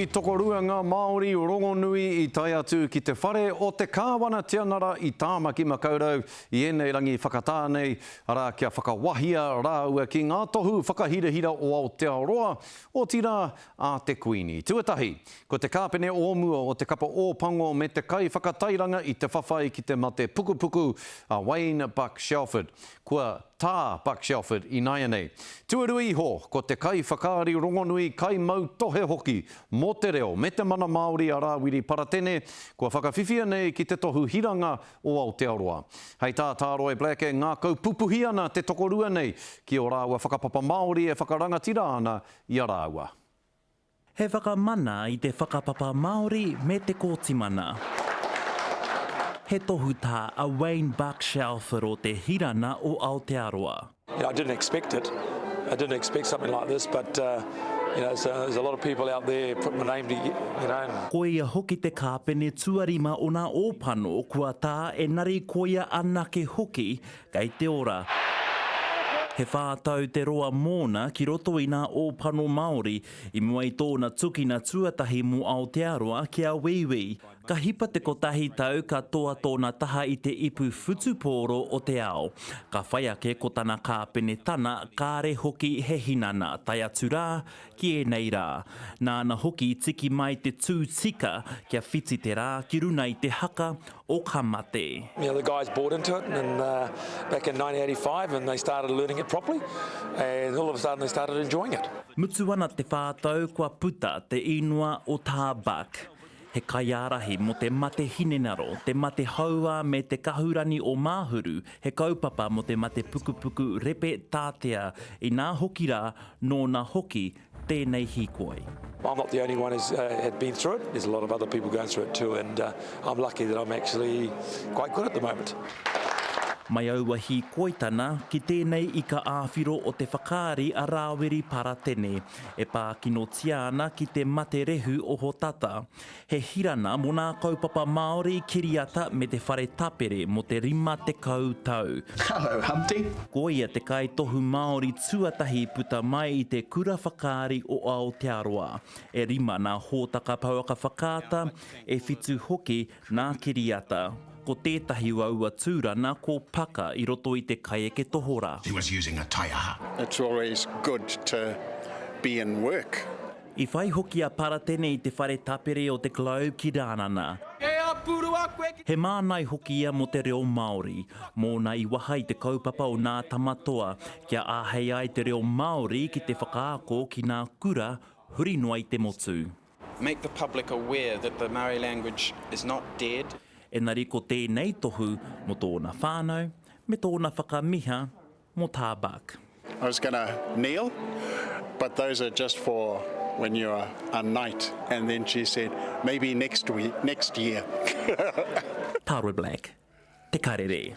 I tokorua ngā Māori o Rongonui I tai atu ki te whare o te kāwana tianara I tāmaki makaurau I ēnei rangi whakatānei ara kia whakawahia rāua ki ngā tohu whakahirahira o Aotearoa o tira a te kuini. Tuatahi, ko te kāpene ōmua o te kapa ōpango me te kai whakatairanga I te whawhai ki te mate pukupuku a Wayne Buck Shelford. Kua tā Buck Shelford I Naianei. Tuarua iho, ko te kai whakaari Rongonui kai mau tohe hoki mō te reo me te mana Māori a Rāwiri Paratene, kua whakawhiwhia nei ki te tohu hiranga o Aotearoa. Hei tā Tāroe Black e ngā kaupupuhi ana te tokorua nei ki o rāua whakapapa Māori e whakarangatira ana I a rāua. He whakamana I te whakapapa Māori me te kōtimana. He tohu tā a Wayne Buck Shelford o te hirana o Aotearoa. I didn't expect it. I didn't expect something like this, but there's a lot of people out there putting my name to, Ko ia hoki te kāpene tuarima o nā ōpano kua tā e nari ko ia anake hoki kei te ora. He whātau te roa mōna ki roto I nā ōpano Māori I mua I tōna tukina tuatahi mō Aotearoa ki a Wiwi. Ka hipa te kotahi tau ka toa tōna taha I te ipu whutupōro o te ao. Ka whai ake ko tana kāpene tana kāre hoki he hinana tai atu rā ki e nei rā. Nāna hoki tiki mai te tūtika kia whiti te rā ki runa I te haka o ka mate. The guys bought into it and back in 1985 and they started learning it properly and all of a sudden they started enjoying it. Mutu ana te whātau kua puta te inua o tā Buck. He kaiarahi mo te mate hinenaro, te mate haua me te kahurani o māhuru, he kaupapa mo te mate pukupuku repe tātea I nā hoki rā nō nā hoki tēnei hikoi. I'm not the only one who's had been through it. There's a lot of other people going through it too and I'm lucky that I'm actually quite good at the moment. Mai aua hi koitana ki tēnei I ka āwhiro o te whakaari a Rāwiri Paratene, e pā kino tiana ki te mate rehu o Hotata. He hirana mo nā kaupapa Māori kiriata me te whare tapere mo te rima te kautau. Hello, Humpty. Ko ia te kai tohu Māori tuatahi puta mai I te kura whakaari o Aotearoa. E rima nā hōtaka pauaka whakaata, e whitu hoki nā kiriata. Ko tētahi waua tūrana ko paka I roto I te kaieke tohora. He was using a taiaha. It's always good to be in work. I whai hoki a Paratene I te whare tapere o te Globe ki rānana. He mānai hoki ia mo te reo Māori, mōna I waha I te kaupapa o nā tamatoa, kia āhei ai te reo Māori ki te whakaako ki nā kura huri noa I te motu. Make the public aware that the Maori language is not dead. Engari ko tēnei tohu mo tōna whānau, me tōna whakamiha mo tā Buck. I was going to kneel, but those are just for when you're a knight. And then she said, maybe next year. Tāroe Black, te karere.